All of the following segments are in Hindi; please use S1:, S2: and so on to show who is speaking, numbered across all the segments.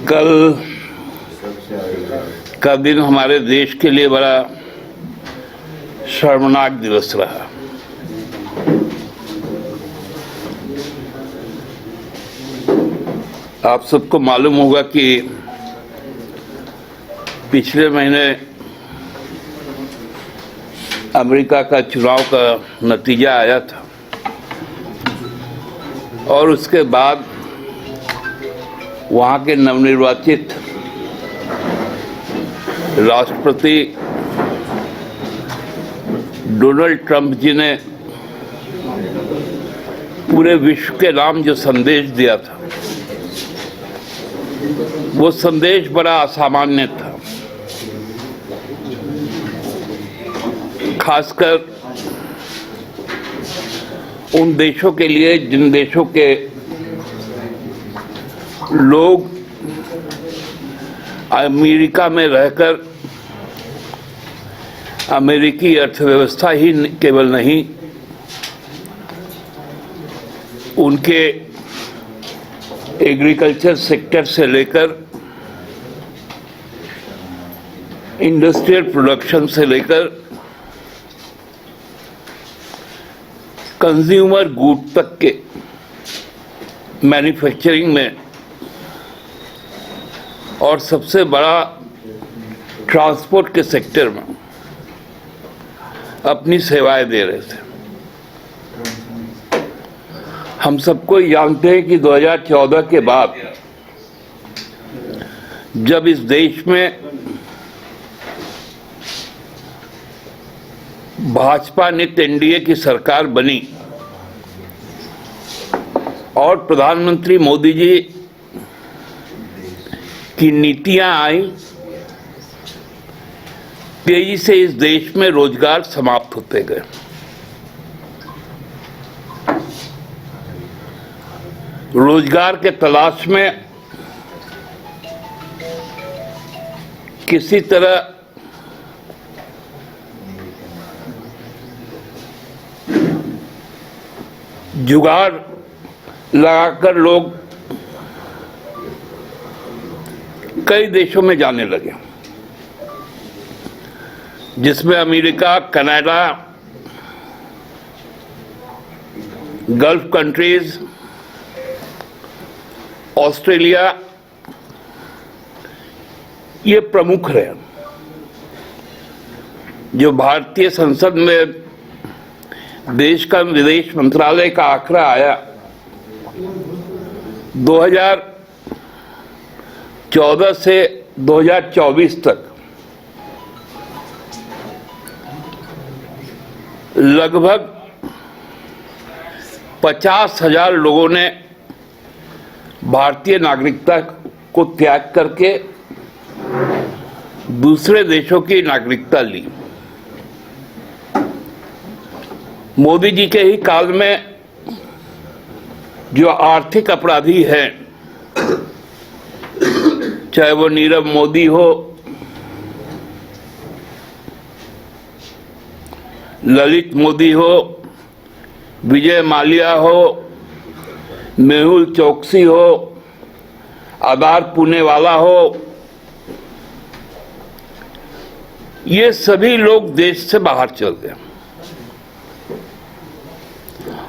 S1: कल का दिन हमारे देश के लिए बड़ा शर्मनाक दिवस रहा। आप सबको मालूम होगा कि पिछले महीने अमेरिका का चुनाव का नतीजा आया था और उसके बाद वहाँ के नवनिर्वाचित राष्ट्रपति डोनाल्ड ट्रंप जी ने पूरे विश्व के नाम जो संदेश दिया था वो संदेश बड़ा असामान्य था। खासकर उन देशों के लिए जिन देशों के लोग अमेरिका में रहकर अमेरिकी अर्थव्यवस्था ही केवल नहीं, उनके एग्रीकल्चर सेक्टर से लेकर इंडस्ट्रियल प्रोडक्शन से लेकर कंज्यूमर गुड तक के मैन्युफैक्चरिंग में और सबसे बड़ा ट्रांसपोर्ट के सेक्टर में अपनी सेवाएं दे रहे थे। हम सबको जानते हैं कि 2014 के बाद जब इस देश में भाजपा नित एनडीए की सरकार बनी और प्रधानमंत्री मोदी जी की नीतियां आई, तेजी से इस देश में रोजगार समाप्त होते गए। रोजगार के तलाश में किसी तरह जुगाड़ लगाकर लोग कई देशों में जाने लगे, जिसमें America, Canada, gulf countries, Australia ये प्रमुख रहे। जो भारतीय संसद में देश का विदेश मंत्रालय का आंकड़ा आया 2014 से 2024 तक लगभग 50,000 लोगों ने भारतीय नागरिकता को त्याग करके दूसरे देशों की नागरिकता ली। मोदी जी के ही काल में जो आर्थिक अपराधी हैं, चाहे वो नीरव मोदी हो, ललित मोदी हो, विजय माल्या हो, मेहुल चोकसी हो, आधार पुनेवाला हो, ये सभी लोग देश से बाहर चल गए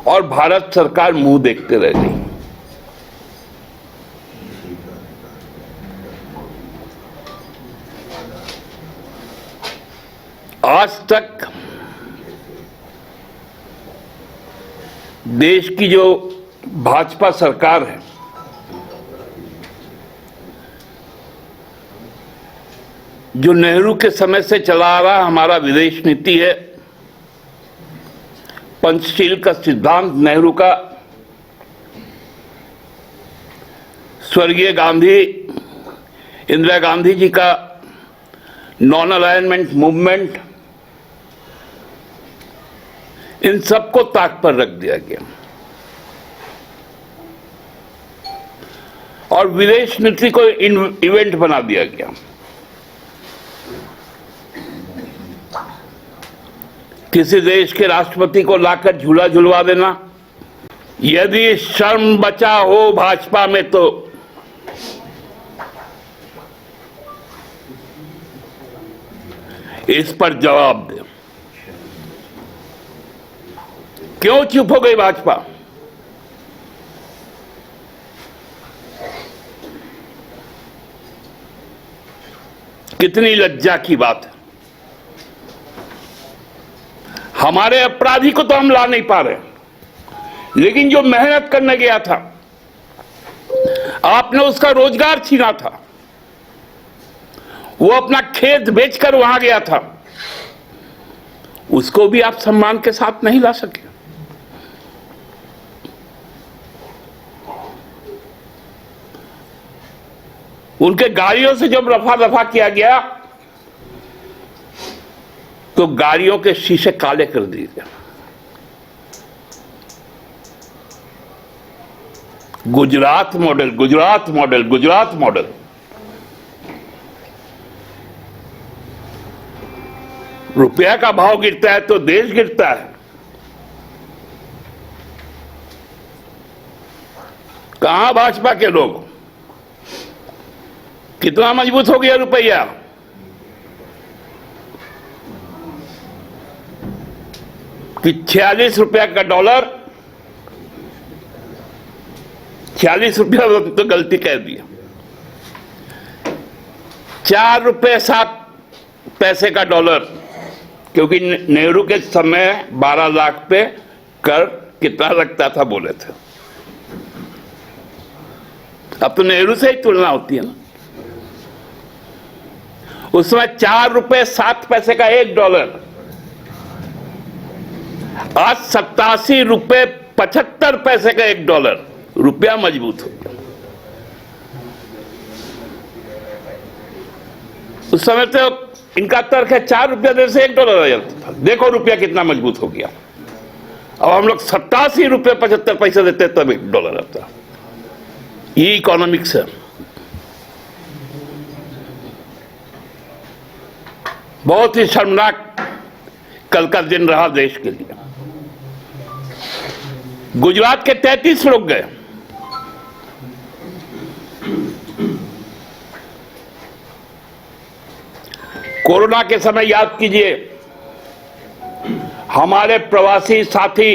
S1: और भारत सरकार मुंह देखते रह गई। आज तक देश की जो भाजपा सरकार है, जो नेहरू के समय से चला आ रहा हमारा विदेश नीति है, पंचशील का सिद्धांत नेहरू का, स्वर्गीय गांधी, इंदिरा गांधी जी का नॉन अलाइनमेंट मूवमेंट, इन सबको ताक पर रख दिया गया और विदेश नीति को इवेंट बना दिया गया। किसी देश के राष्ट्रपति को लाकर झूला झुलवा देना, यदि शर्म बचा हो भाजपा में तो इस पर जवाब दे। क्यों चुप हो गई भाजपा? कितनी लज्जा की बात है। हमारे अपराधी को तो हम ला नहीं पा रहे, लेकिन जो मेहनत करने गया था, आपने उसका रोजगार छीना था, वो अपना खेत बेचकर वहां गया था, उसको भी आप सम्मान के साथ नहीं ला सके। उनके गाड़ियों से जब रफा दफा किया गया तो गाड़ियों के शीशे काले कर दिए गए। Gujarat model, Gujarat model, Gujarat model. रुपया का भाव गिरता है तो देश गिरता है। कहां भाजपा के लोग? कितना मजबूत हो गया रुपया? कि 46 रुपया का डॉलर, 46 रुपया तो गलती कह दिया, 4 रुपये 7 पैसे का डॉलर, क्योंकि नेहरू के समय 12 लाख पे कर कितना लगता था बोले थे। अब तो नेहरू से ही तुलना होती है ना। उस समय 4 रुपये 7 पैसे का 1 डॉलर, आज 87 रुपये 75 पैसे का 1 डॉलर। रुपया मजबूत हो गया। उस समय तो इनका तर्क है 4 रुपया देने से 1 डॉलर आ जाता था। देखो रुपया कितना मजबूत हो गया। अब हम लोग 87 रुपये 75 पैसे देते तब 1 डॉलर आता। ये इकोनॉमिक्स है। बहुत ही शर्मनाक कल का दिन रहा देश के लिए। गुजरात के 33 लोग गए। कोरोना के समय याद कीजिए, हमारे प्रवासी साथी,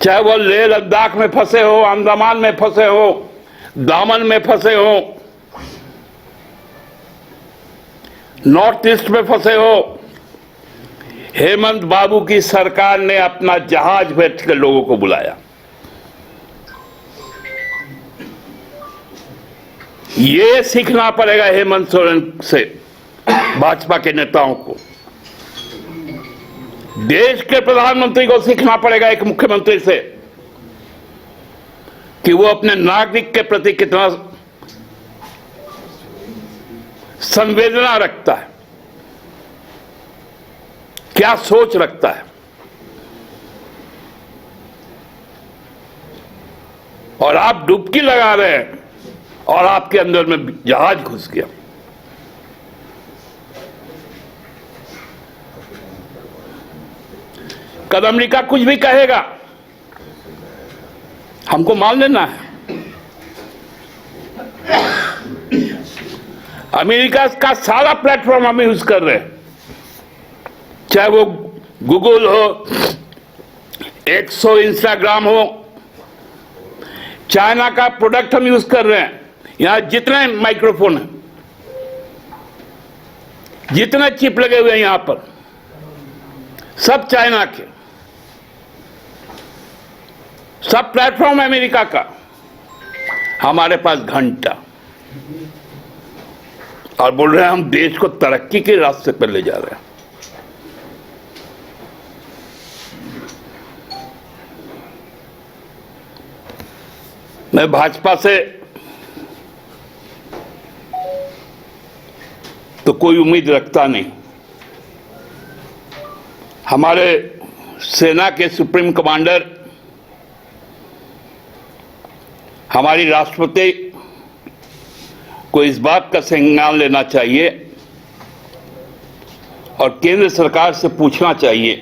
S1: चाहे वो लेह लद्दाख में फंसे हो, अंडमान में फंसे हो, दामन में फंसे हो, नॉर्थ ईस्ट में फंसे हो, हेमंत बाबू की सरकार ने अपना जहाज भेज कर लोगों को बुलाया। ये सीखना पड़ेगा हेमंत सोरेन से, भाजपा के नेताओं को। देश के प्रधानमंत्री को सीखना पड़ेगा एक मुख्यमंत्री से कि वो अपने नागरिक के प्रति कितना संवेदना रखता है, क्या सोच रखता है। और आप डुबकी लगा रहे हैं और आपके अंदर में जहाज घुस गया। कल अमेरिका कुछ भी कहेगा, हमको मान लेना है। अमेरिका का सारा प्लेटफॉर्म हम यूज कर रहे हैं, चाहे वो गूगल हो, एक्स हो, इंस्टाग्राम हो। चाइना का प्रोडक्ट हम यूज कर रहे हैं। यहां जितने माइक्रोफोन है, जितने चिप लगे हुए हैं यहां पर, सब चाइना के। सब प्लेटफॉर्म है अमेरिका का। हमारे पास घंटा, और बोल रहे हैं हम देश को तरक्की के रास्ते पर ले जा रहे हैं। मैं भाजपा से तो कोई उम्मीद रखता नहीं। हमारे सेना के सुप्रीम कमांडर, हमारी राष्ट्रपति को इस बात का संज्ञान लेना चाहिए और केंद्र सरकार से पूछना चाहिए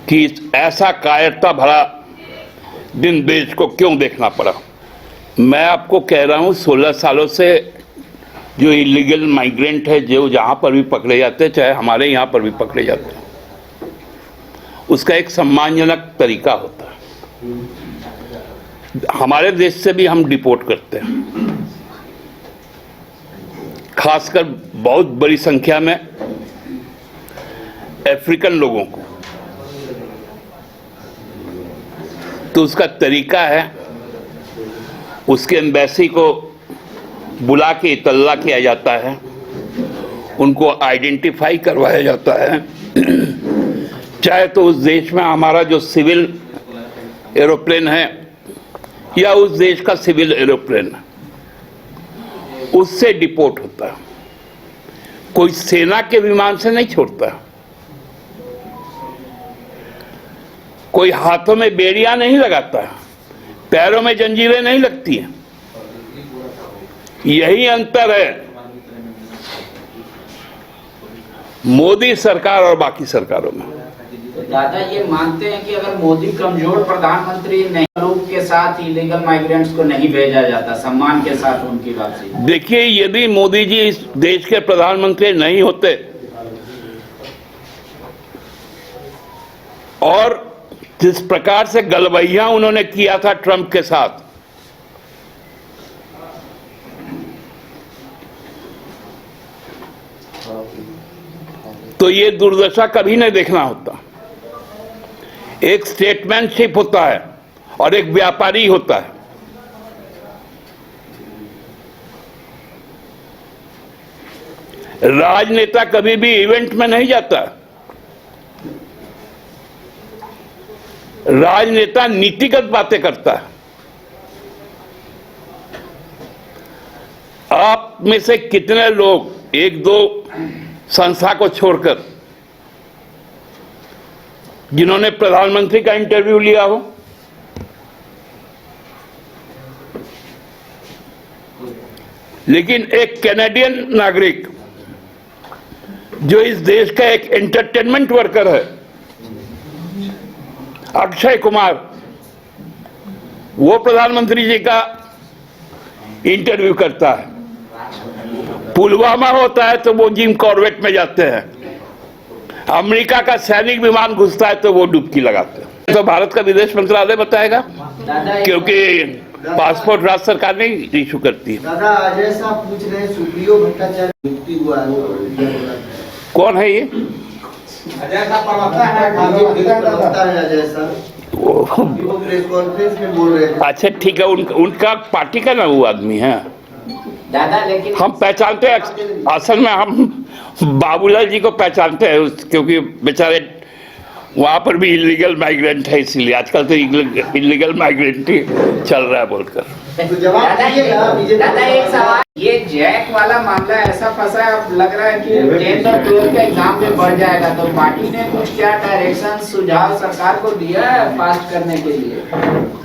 S1: कि ऐसा कायरता भरा दिन देश को क्यों देखना पड़ा। मैं आपको कह रहा हूं 16 सालों से जो इलीगल माइग्रेंट है, जो जहां पर भी पकड़े जाते हैं, चाहे हमारे यहां पर भी पकड़े जाते हैं, उसका एक सम्मानजनक तरीका होता है। हमारे देश से भी हम डिपोर्ट करते हैं, खासकर बहुत बड़ी संख्या में अफ्रीकन लोगों को। तो उसका तरीका है, उसके एम्बेसी को बुला के इतला किया जाता है, उनको आइडेंटिफाई करवाया जाता है, चाहे तो उस देश में हमारा जो सिविल एरोप्लेन है या उस देश का सिविल एरोप्लेन है, उससे डिपोर्ट होता है। कोई सेना के विमान से नहीं छोड़ता, कोई हाथों में बेड़ियां नहीं लगाता, पैरों में जंजीरें नहीं लगती हैं। यही अंतर है मोदी सरकार और बाकी सरकारों में।
S2: दादा ये मानते हैं कि अगर मोदी कमजोर प्रधानमंत्री नहीं, लोग के साथ इलीगल माइग्रेंट्स को नहीं भेजा जाता, सम्मान के साथ उनकी वापसी। देखिए,
S1: यदि मोदी जी इस देश के प्रधानमंत्री नहीं होते और जिस प्रकार से गलबैया उन्होंने किया था ट्रंप के साथ, तो ये दुर्दशा कभी नहीं देखना होता। एक स्टेटमैनशिप होता है और एक व्यापारी होता है। राजनेता कभी भी इवेंट में नहीं जाता, राजनेता नीतिगत बातें करता है। आप में से कितने लोग एक दो संस्था को छोड़कर जिन्होंने प्रधानमंत्री का इंटरव्यू लिया हो? लेकिन एक कैनेडियन नागरिक जो इस देश का एक एंटरटेनमेंट वर्कर है, अक्षय कुमार, वो प्रधानमंत्री जी का इंटरव्यू करता है। पुलवामा होता है तो वो जिम कॉर्बेट में जाते हैं। अमेरिका का सैनिक विमान घुसता है तो वो डुबकी लगाते हैं। तो भारत का विदेश मंत्रालय बताएगा, क्योंकि पासपोर्ट राज्य सरकार नहीं इशू करती है।
S3: दादा अजय साहब पूछ रहे हैं, सुप्रियो भट्टाचार्य नियुक्ति हुआ है,
S1: कौन है ये?
S3: अजय साहब प्रवक्ता है अजय साहब, वो प्रेस कॉन्फ्रेंस में बोल रहे थे।
S1: अच्छा ठीक है, उनका पार्टी का ना वो आदमी है
S2: दादा, लेकिन
S1: हम पहचानते हैं। असल में हम बाबूलाल जी को पहचानते हैं, क्योंकि बेचारे वहां पर भी इलीगल माइग्रेंट है, इसीलिए आजकल तो इलीगल माइग्रेंट ही चल रहा है बोलकर।
S2: दादा एक सवाल, ये जैक वाला मामला ऐसा फंसा है, अब लग रहा है कि 10th और 12th का एग्जाम में बढ़ जाएगा, तो पार्टी ने कुछ क्या डायरेक्शन सुझाव सरकार को दिया है पास करने के लिए?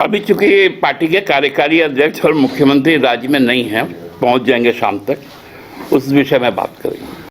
S1: अभी चूंकि पार्टी के कार्यकारी अध्यक्ष और मुख्यमंत्री राज्य में नहीं है, पहुंच जाएंगे शाम तक, उस विषय में बात करेंगे।